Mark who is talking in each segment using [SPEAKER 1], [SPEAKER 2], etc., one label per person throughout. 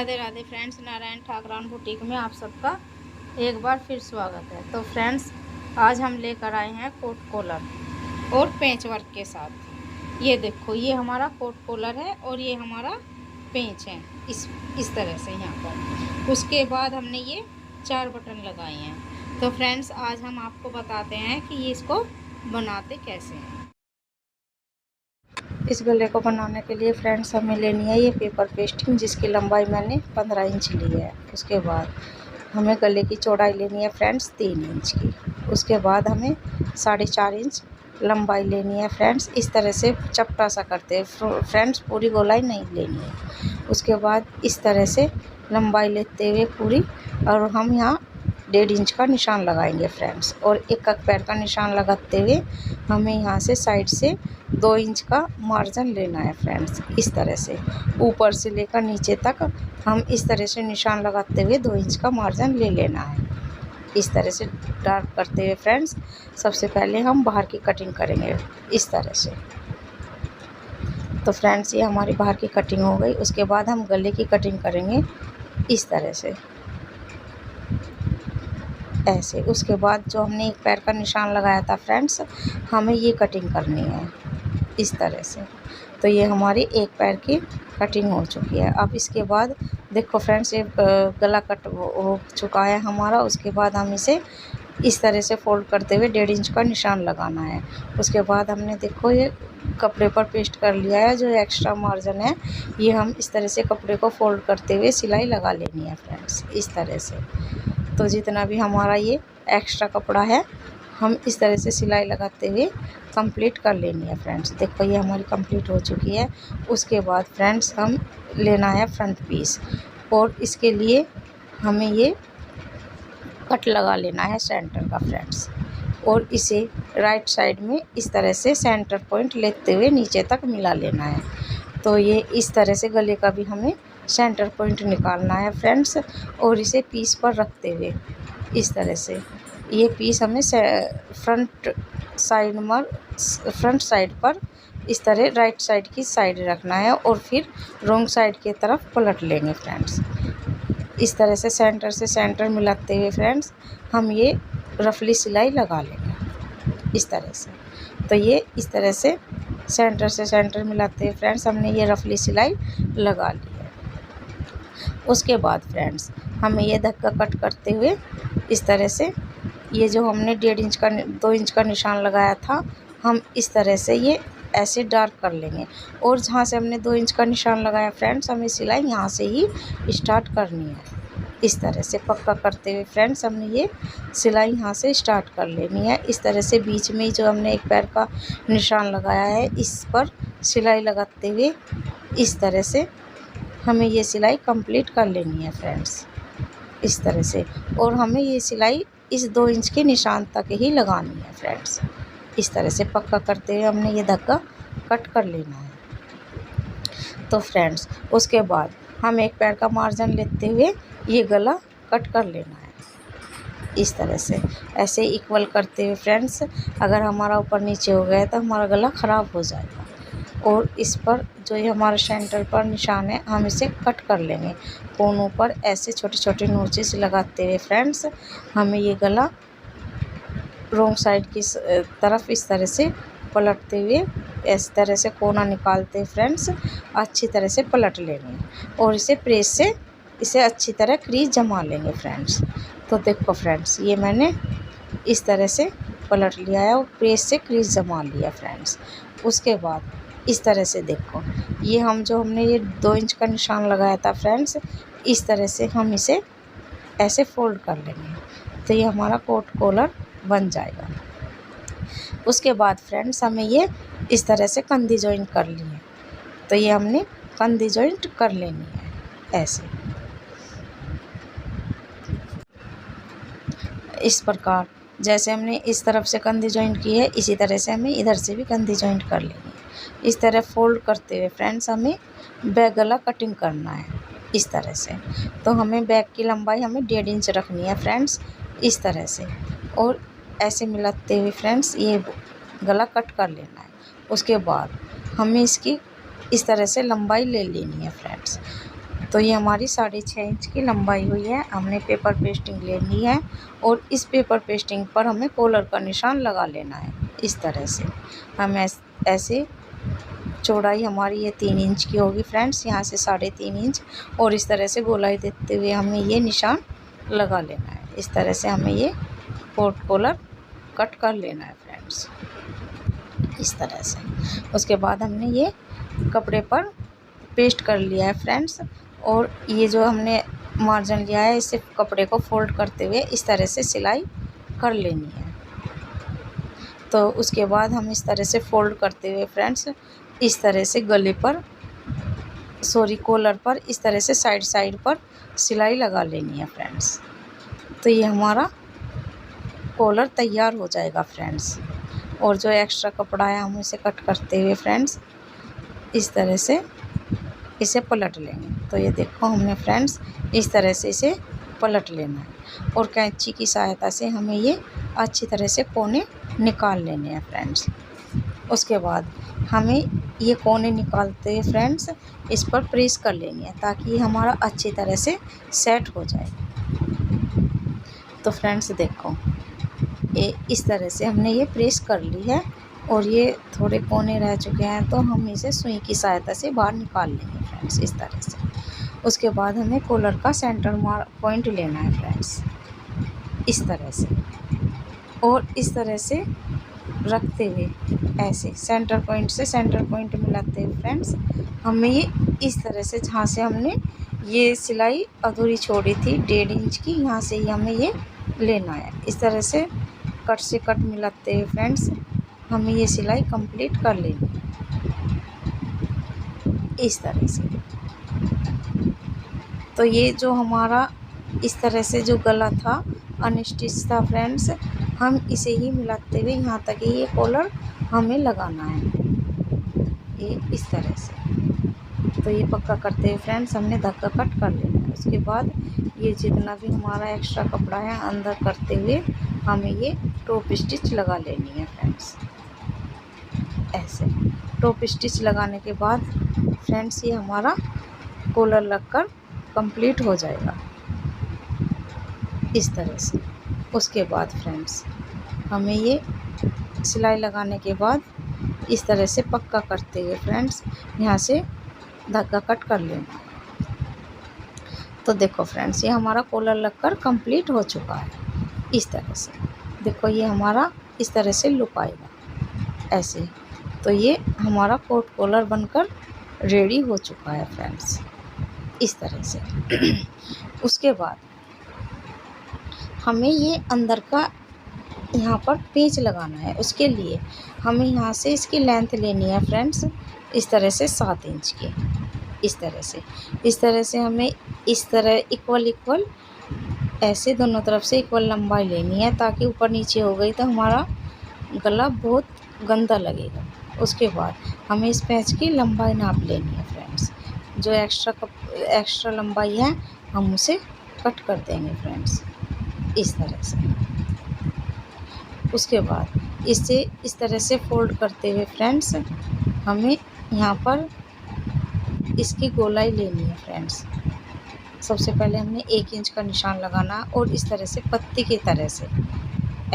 [SPEAKER 1] Radhe Radhe friends, Narayan Thakran boutique में आप सबका एक बार फिर स्वागत है। तो फ्रेंड्स, आज हम लेकर आए हैं कोट कॉलर और पेंच वर्क के साथ। ये देखो, ये हमारा कोट कॉलर है और ये हमारा पेंच है इस तरह से यहाँ पर। उसके बाद हमने ये 4 बटन लगाए हैं। तो फ्रेंड्स, आज हम आपको बताते हैं कि ये इसको बनाते कैसे हैं। इस गले को बनाने के लिए फ्रेंड्स हमें लेनी है ये पेपर पेस्टिंग, जिसकी लंबाई मैंने 15 इंच ली है। उसके बाद हमें गले की चौड़ाई लेनी है फ्रेंड्स 3 इंच की। उसके बाद हमें 4.5 इंच लंबाई लेनी है फ्रेंड्स। इस तरह से चपटा सा करते हैं फ्रेंड्स, पूरी गोलाई नहीं लेनी है। उसके बाद इस तरह से लंबाई लेते हुए पूरी, और हम यहाँ 1.5 इंच का निशान लगाएंगे फ्रेंड्स। और एक पैर का निशान लगाते हुए हमें यहाँ से साइड से 2 इंच का मार्जिन लेना है फ्रेंड्स। इस तरह से ऊपर से लेकर नीचे तक हम इस तरह से निशान लगाते हुए 2 इंच का मार्जिन ले लेना है। इस तरह से डार्क करते हुए फ्रेंड्स सबसे पहले हम बाहर की कटिंग करेंगे इस तरह से। तो फ्रेंड्स, ये हमारी बाहर की कटिंग हो गई। उसके बाद हम गले की कटिंग करेंगे इस तरह से, ऐसे। उसके बाद जो हमने एक पैर का निशान लगाया था फ्रेंड्स, हमें ये कटिंग करनी है इस तरह से। तो ये हमारी एक पैर की कटिंग हो चुकी है। अब इसके बाद देखो फ्रेंड्स, ये गला कट हो चुका है हमारा। उसके बाद हम इसे इस तरह से फोल्ड करते हुए 1.5 इंच का निशान लगाना है। उसके बाद हमने देखो ये कपड़े पर पेस्ट कर लिया है। जो एक्स्ट्रा मार्जिन है ये हम इस तरह से कपड़े को फोल्ड करते हुए सिलाई लगा लेनी है फ्रेंड्स, इस तरह से। तो जितना भी हमारा ये एक्स्ट्रा कपड़ा है हम इस तरह से सिलाई लगाते हुए कंप्लीट कर लेनी है फ्रेंड्स। देखो ये हमारी कंप्लीट हो चुकी है। उसके बाद फ्रेंड्स हम लेना है फ्रंट पीस, और इसके लिए हमें ये कट लगा लेना है सेंटर का फ्रेंड्स। और इसे राइट साइड में इस तरह से सेंटर पॉइंट लेते हुए नीचे तक मिला लेना है। तो ये इस तरह से गले का भी हमें सेंटर पॉइंट निकालना है फ्रेंड्स। और इसे पीस पर रखते हुए इस तरह से ये पीस हमें फ्रंट साइड पर इस तरह राइट साइड की साइड रखना है, और फिर रॉन्ग साइड की तरफ पलट लेंगे फ्रेंड्स। इस तरह से सेंटर मिलाते हुए फ्रेंड्स हम ये रफली सिलाई लगा लेंगे इस तरह से। तो ये इस तरह से सेंटर मिलाते हुए फ्रेंड्स हमने ये रफली सिलाई लगा ली है। उसके बाद फ्रेंड्स हमें ये धक्का कट करते हुए इस तरह से ये जो हमने 2 इंच का निशान लगाया था, हम इस तरह से ये ऐसे डार्क कर लेंगे। और जहाँ से हमने 2 इंच का निशान लगाया फ्रेंड्स, हमें सिलाई यहाँ से ही स्टार्ट करनी है। इस तरह से पक्का करते हुए फ्रेंड्स हमने ये सिलाई यहाँ से स्टार्ट कर लेनी है। इस तरह से बीच में जो हमने एक पैर का निशान लगाया है इस पर सिलाई लगाते हुए इस तरह से हमें ये सिलाई कंप्लीट कर लेनी है फ्रेंड्स, इस तरह से। और हमें ये सिलाई इस 2 इंच के निशान तक ही लगानी है फ्रेंड्स। इस तरह से पक्का करते हुए हमने ये धक्का कट कर लेना है। तो फ्रेंड्स उसके बाद हम एक पैर का मार्जिन लेते हुए ये गला कट कर लेना है इस तरह से, ऐसे इक्वल करते हुए फ्रेंड्स। अगर हमारा ऊपर नीचे हो गया तो हमारा गला ख़राब हो जाएगा। और इस पर जो ये हमारा सेंटर पर निशान है हम इसे कट कर लेंगे कोनों पर, ऐसे छोटे छोटे नोचेस लगाते हुए फ्रेंड्स हमें ये गला रॉन्ग साइड की तरफ इस तरह से पलटते हुए इस तरह से कोना निकालते फ्रेंड्स अच्छी तरह से पलट लेंगे, और इसे प्रेस से इसे अच्छी तरह क्रीज जमा लेंगे फ्रेंड्स। तो देखो फ्रेंड्स ये मैंने इस तरह से पलट लिया है और प्रेस से क्रीज जमा लिया फ्रेंड्स। उसके बाद इस तरह से देखो ये हमने ये 2 इंच का निशान लगाया था फ्रेंड्स, इस तरह से हम इसे ऐसे फोल्ड कर लेंगे। तो ये हमारा कोट कॉलर बन जाएगा। उसके बाद फ्रेंड्स हमें ये इस तरह से कंधी जॉइंट कर ली है। तो ये हमने कंधी जॉइंट कर लेनी है ऐसे, इस प्रकार। जैसे हमने इस तरफ से कंधी जॉइंट की है इसी तरह से हमें इधर से भी कंधी जॉइंट कर लेनी है। इस तरह फोल्ड करते हुए फ्रेंड्स हमें बैक गला कटिंग करना है इस तरह से। तो हमें बैक की लंबाई हमें 1.5 इंच रखनी है फ्रेंड्स, इस तरह से। और ऐसे मिलाते हुए फ्रेंड्स ये गला कट कर लेना है। उसके बाद हमें इसकी इस तरह से लंबाई ले लेनी है फ्रेंड्स। तो ये हमारी 6.5 इंच की लंबाई हुई है। हमने पेपर पेस्टिंग लेनी है और इस पेपर पेस्टिंग पर हमें कॉलर का निशान लगा लेना है। इस तरह से हम ऐसे चौड़ाई हमारी ये 3 इंच की होगी फ्रेंड्स, यहाँ से 3.5 इंच, और इस तरह से गोलाई देते हुए हमें ये निशान लगा लेना है। इस तरह से हमें ये कोट कॉलर कट कर लेना है फ्रेंड्स, इस तरह से। उसके बाद हमने ये कपड़े पर पेस्ट कर लिया है फ्रेंड्स, और ये जो हमने मार्जिन लिया है इसे कपड़े को फोल्ड करते हुए इस तरह से सिलाई कर लेनी है। तो उसके बाद हम इस तरह से फोल्ड करते हुए फ्रेंड्स इस तरह से गले पर कॉलर पर इस तरह से साइड पर सिलाई लगा लेनी है फ्रेंड्स। तो ये हमारा कॉलर तैयार हो जाएगा फ्रेंड्स। और जो एक्स्ट्रा कपड़ा है हम इसे कट करते हुए फ्रेंड्स इस तरह से इसे पलट लेंगे। तो ये देखो हमने फ्रेंड्स इस तरह से इसे पलट लेना है और कैंची की सहायता से हमें ये अच्छी तरह से कोने निकाल लेने हैं फ्रेंड्स। उसके बाद हमें ये कोने निकालते हुए फ्रेंड्स इस पर प्रेस कर लेनी है ताकि ये हमारा अच्छी तरह से सेट हो जाए। तो फ्रेंड्स देखो ये इस तरह से हमने ये प्रेस कर ली है और ये थोड़े कोने रह चुके हैं तो हम इसे सुई की सहायता से बाहर निकाल लेंगे फ्रेंड्स, इस तरह से। उसके बाद हमें कॉलर का सेंटर पॉइंट लेना है फ्रेंड्स, इस तरह से, और इस तरह से रखते हुए ऐसे सेंटर पॉइंट से सेंटर पॉइंट मिलाते हुए फ्रेंड्स हमें ये इस तरह से, जहाँ से हमने ये सिलाई अधूरी छोड़ी थी 1.5 इंच की, यहाँ से ही हमें ये लेना है। इस तरह से कट से कट मिलाते हुए फ्रेंड्स हमें ये सिलाई कंप्लीट कर लेनी है, इस तरह से। तो ये जो हमारा इस तरह से जो गला था अनस्टिच था फ्रेंड्स, हम इसे ही मिलाते हुए यहाँ तक ये कॉलर हमें लगाना है, ये इस तरह से। तो ये पक्का करते हुए फ्रेंड्स हमने धक्का कट कर लेना है। उसके बाद ये जितना भी हमारा एक्स्ट्रा कपड़ा है अंदर करते हुए हमें ये टॉप स्टिच लगा लेनी है फ्रेंड्स, ऐसे। टॉप स्टिच लगाने के बाद फ्रेंड्स ये हमारा कॉलर लगकर कंप्लीट हो जाएगा, इस तरह से। उसके बाद फ्रेंड्स हमें ये सिलाई लगाने के बाद इस तरह से पक्का करते हुए फ्रेंड्स यहाँ से धागा कट कर लेना। तो देखो फ्रेंड्स ये हमारा कॉलर लगकर कंप्लीट हो चुका है, इस तरह से। देखो ये हमारा इस तरह से लुक आएगा, ऐसे। तो ये हमारा कोट कॉलर बनकर रेडी हो चुका है फ्रेंड्स, इस तरह से। उसके बाद हमें ये अंदर का यहाँ पर पेंच लगाना है। उसके लिए हमें यहाँ से इसकी लेंथ लेनी है फ्रेंड्स, इस तरह से 7 इंच की, इस तरह से। इस तरह से हमें इस तरह इक्वल ऐसे दोनों तरफ से इक्वल लंबाई लेनी है ताकि ऊपर नीचे हो गई तो हमारा गला बहुत गंदा लगेगा। उसके बाद हमें इस पैच की लंबाई नाप लेनी है फ्रेंड्स, जो एक्स्ट्रा लंबाई है हम उसे कट कर देंगे फ्रेंड्स, इस तरह से। उसके बाद इसे इस तरह से फोल्ड करते हुए फ्रेंड्स हमें यहाँ पर इसकी गोलाई लेनी है फ्रेंड्स। सबसे पहले हमने 1 इंच का निशान लगाना और इस तरह से पत्ती की तरह से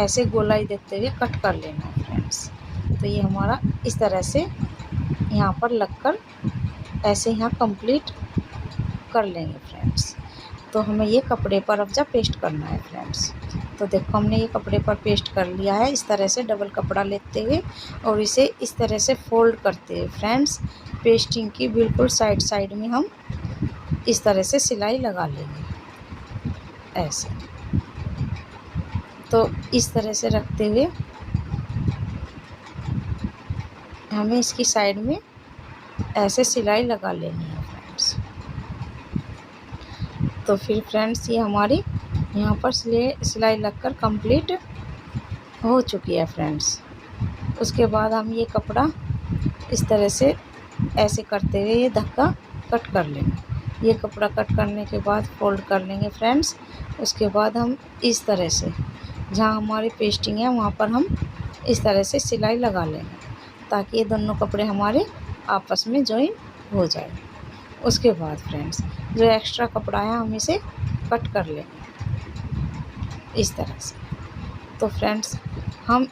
[SPEAKER 1] ऐसे गोलाई देते हुए कट कर लेना है फ्रेंड्स। तो ये हमारा इस तरह से यहाँ पर लगकर ऐसे यहाँ कंप्लीट कर लेंगे फ्रेंड्स। तो हमें ये कपड़े पर अब पेस्ट करना है फ्रेंड्स। तो देखो हमने ये कपड़े पर पेस्ट कर लिया है, इस तरह से डबल कपड़ा लेते हुए और इसे इस तरह से फोल्ड करते हुए फ्रेंड्स पेस्टिंग की बिल्कुल साइड में हम इस तरह से सिलाई लगा लेंगे, ऐसे। तो इस तरह से रखते हुए हमें इसकी साइड में ऐसे सिलाई लगा लेनी है फ्रेंड्स। तो फिर फ्रेंड्स ये हमारी यहाँ पर सिलाई लगकर कंप्लीट हो चुकी है फ्रेंड्स। उसके बाद हम ये कपड़ा इस तरह से ऐसे करते हुए ये धक्का कट कर लेंगे। ये कपड़ा कट करने के बाद फोल्ड कर लेंगे फ्रेंड्स। उसके बाद हम इस तरह से जहाँ हमारी पेस्टिंग है वहाँ पर हम इस तरह से सिलाई लगा लेंगे ताकि ये दोनों कपड़े हमारे आपस में जॉइन हो जाए। उसके बाद फ्रेंड्स जो एक्स्ट्रा कपड़ा है हम इसे कट कर लेंगे इस तरह से। तो फ्रेंड्स हम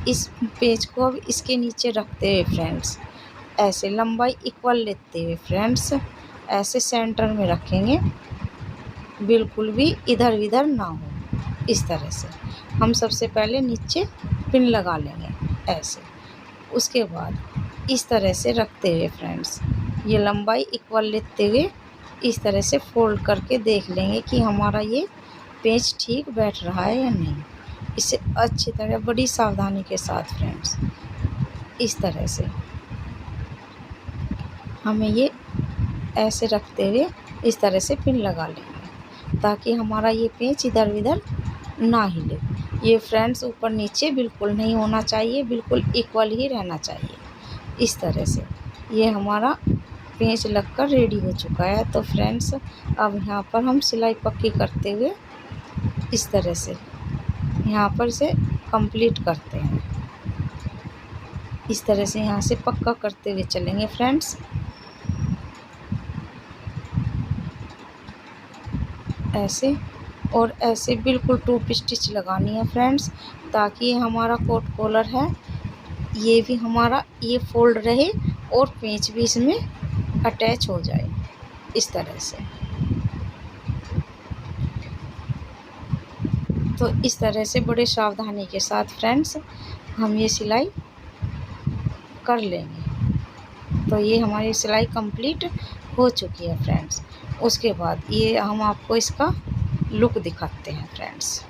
[SPEAKER 1] इस पेज को अब इसके नीचे रखते हुए फ्रेंड्स ऐसे लंबाई इक्वल लेते हुए फ्रेंड्स ऐसे सेंटर में रखेंगे, बिल्कुल भी इधर उधर ना हो। इस तरह से हम सबसे पहले नीचे पिन लगा लेंगे ऐसे। उसके बाद इस तरह से रखते हुए फ्रेंड्स ये लंबाई इक्वल लेते हुए इस तरह से फोल्ड करके देख लेंगे कि हमारा ये पेज ठीक बैठ रहा है या नहीं। इसे अच्छी तरह बड़ी सावधानी के साथ फ्रेंड्स इस तरह से हमें ये ऐसे रखते हुए इस तरह से पिन लगा लेंगे ताकि हमारा ये पेज इधर उधर ना हिले। ये फ्रेंड्स ऊपर नीचे बिल्कुल नहीं होना चाहिए, बिल्कुल इक्वल ही रहना चाहिए। इस तरह से ये हमारा पेज लगकर रेडी हो चुका है। तो फ्रेंड्स अब यहाँ पर हम सिलाई पक्की करते हुए इस तरह से यहाँ पर इसे कंप्लीट करते हैं। इस तरह से यहाँ से पक्का करते हुए चलेंगे फ्रेंड्स ऐसे। और ऐसे बिल्कुल टूप स्टिच लगानी है फ्रेंड्स ताकि हमारा कोट कॉलर है ये भी हमारा ये फोल्ड रहे और पेंच भी इसमें अटैच हो जाए इस तरह से। तो इस तरह से बड़े सावधानी के साथ फ्रेंड्स हम ये सिलाई कर लेंगे। तो ये हमारी सिलाई कंप्लीट हो चुकी है फ्रेंड्स। उसके बाद ये हम आपको इसका लुक दिखाते हैं फ्रेंड्स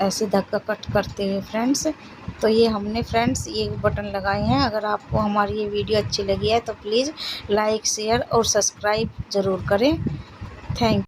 [SPEAKER 1] ऐसे धक्का कट करते हुए फ्रेंड्स। तो ये हमने फ्रेंड्स ये बटन लगाए हैं। अगर आपको हमारी ये वीडियो अच्छी लगी है तो प्लीज़ लाइक शेयर और सब्सक्राइब ज़रूर करें। थैंक